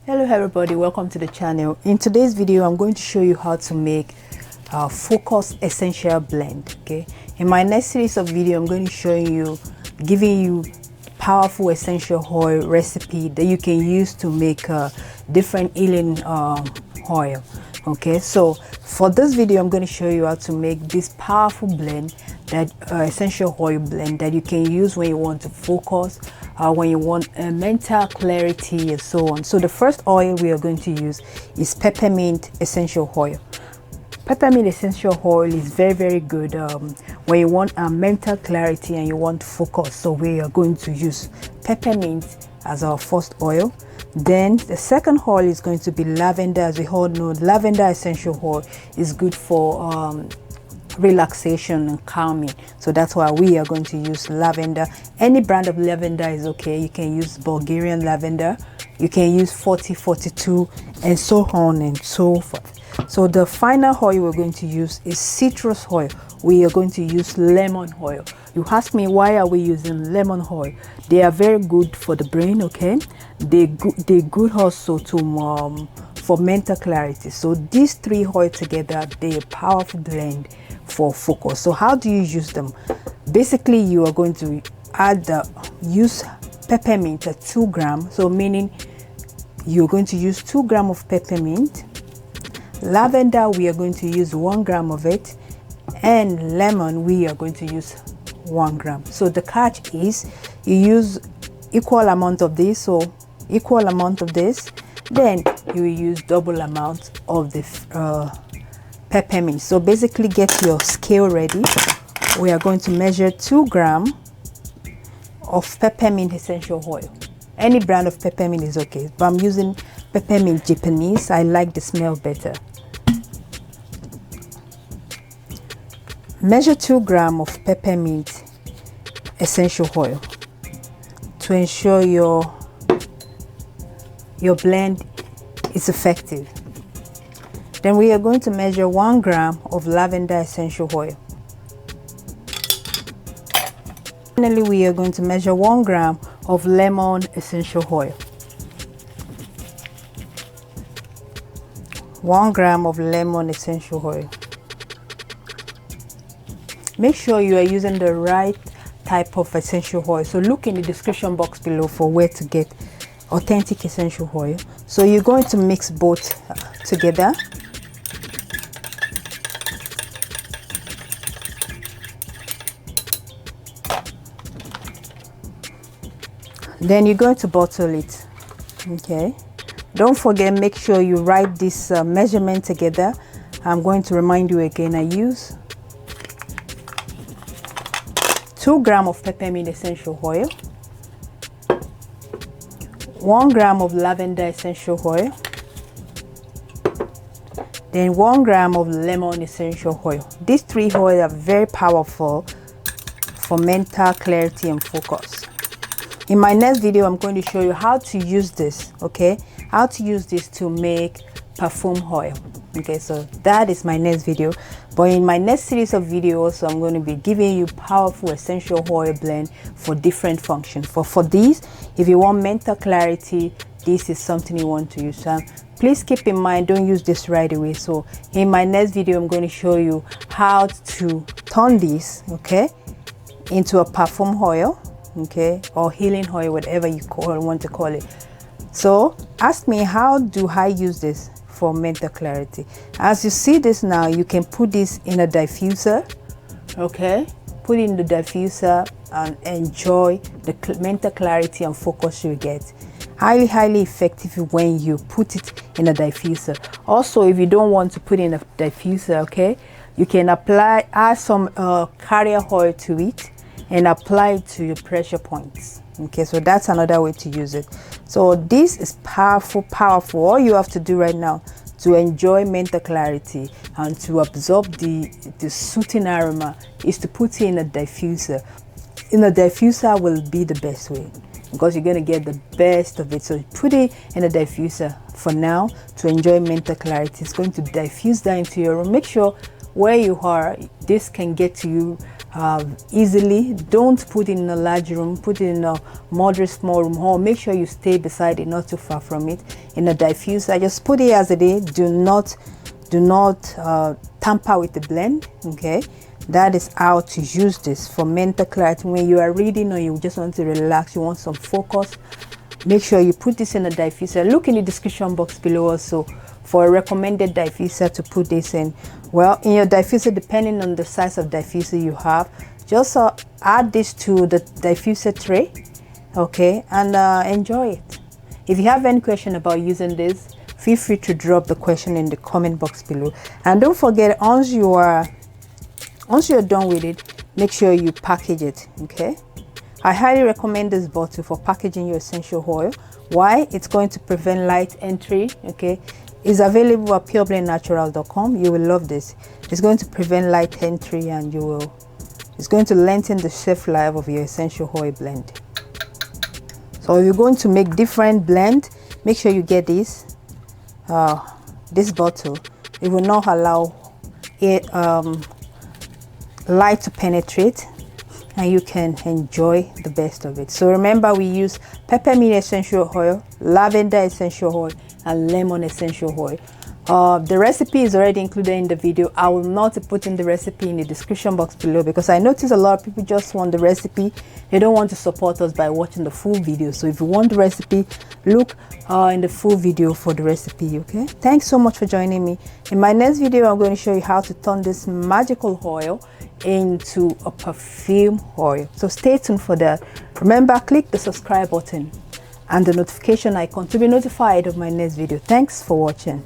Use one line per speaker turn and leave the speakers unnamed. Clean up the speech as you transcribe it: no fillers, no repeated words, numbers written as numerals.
Hello everybody, welcome to the channel. In today's video I'm going to show you how to make a focus essential blend. Okay, in my next series of video I'm going to show you, giving you powerful essential oil recipe that you can use to make different healing oil. Okay, so for this video I'm going to show you how to make this powerful blend, that essential oil blend that you can use when you want to focus, when you want mental clarity and so on. So the first oil we are going to use is peppermint essential oil. Peppermint essential oil is very good when you want mental clarity and you want to focus. So we are going to use peppermint as our first oil. Then the second oil is going to be lavender. As we all know, lavender essential oil is good for relaxation and calming, so that's why we are going to use lavender. Any brand of lavender is okay. You can use Bulgarian lavender, you can use 4042 and so on and so forth. So the final oil we're going to use is citrus oil. We are going to use lemon oil. You ask me, why are we using lemon oil? They are very good for the brain. Okay, they good also to for mental clarity. So these three oils together, they are a powerful blend for focus. So how do you use them? Basically, you are going to use peppermint at 2 grams. So meaning you're going to use 2 grams of peppermint. Lavender, we are going to use 1 gram of it, and lemon we are going to use 1 gram. So the catch is you use equal amount of this, so equal amount of this, then you use double amount of the peppermint. So basically get your scale ready. We are going to measure 2 grams of peppermint essential oil. Any brand of peppermint is okay, but I'm using peppermint Japanese. I like the smell better. Measure 2 grams of peppermint essential oil to ensure your blend is effective. Then we are going to measure 1 gram of lavender essential oil. Finally, we are going to measure 1 gram of lemon essential oil. 1 gram of lemon essential oil. Make sure you are using the right type of essential oil. So look in the description box below for where to get authentic essential oil. So you're going to mix both together. Then you're going to bottle it. Okay, don't forget, make sure you write this measurement together. I'm going to remind you again. I use 2 grams of peppermint essential oil, 1 gram of lavender essential oil, then 1 gram of lemon essential oil. These 3 oils are very powerful for mental clarity and focus. In my next video I'm going to show you how to use this. Okay, how to use this to make perfume oil. Okay, so that is my next video. But in my next series of videos, I'm going to be giving you powerful essential oil blend for different functions. For these, if you want mental clarity, this is something you want to use. Please keep in mind, don't use this right away. So in my next video I'm going to show you how to turn this, okay, into a perfume oil, okay, or healing oil, whatever you want to call it. So ask me, how do I use this for mental clarity? As you see this now, you can put this in a diffuser. Okay, put it in the diffuser and enjoy the mental clarity and focus you get. Highly effective when you put it in a diffuser. Also, if you don't want to put in a diffuser, okay, you can add some carrier oil to it and apply it to your pressure points. Okay, so that's another way to use it. So this is powerful. All you have to do right now to enjoy mental clarity and to absorb the soothing aroma is to put it in a diffuser. In a diffuser will be the best way, because you're going to get the best of it. So put it in a diffuser for now to enjoy mental clarity. It's going to diffuse that into your room. Make sure where you are, this can get to you easily. Don't put it in a large room, put it in a moderate small room, or make sure you stay beside it, not too far from it. In a diffuser, just put it as it is. Do not tamper with the blend. Okay, that is how to use this for mental clarity. When you are reading or you just want to relax, you want some focus, make sure you put this in a diffuser. Look in the description box below also for a recommended diffuser to put this in. Well, in your diffuser, depending on the size of diffuser you have, just add this to the diffuser tray, okay, and enjoy it. If you have any question about using this, feel free to drop the question in the comment box below. And don't forget, once you're done with it, make sure you package it. Okay, I highly recommend this bottle for packaging your essential oil. Why? It's going to prevent light entry. Okay, it's available at pureblendnatural.com. You will love this. It's going to prevent light entry, and it's going to lengthen the shelf life of your essential oil blend. So if you're going to make different blend, make sure you get this bottle. It will not allow it light to penetrate, and you can enjoy the best of it. So remember, we use peppermint essential oil, lavender essential oil, and lemon essential oil. The recipe is already included in the video. I will not put in the recipe in the description box below, because I notice a lot of people just want the recipe. They don't want to support us by watching the full video. So if you want the recipe, look in the full video for the recipe. Okay, thanks so much for joining me. In my next video, I'm going to show you how to turn this magical oil into a perfume oil. So stay tuned for that. Remember, click the subscribe button and the notification icon to be notified of my next video. Thanks for watching.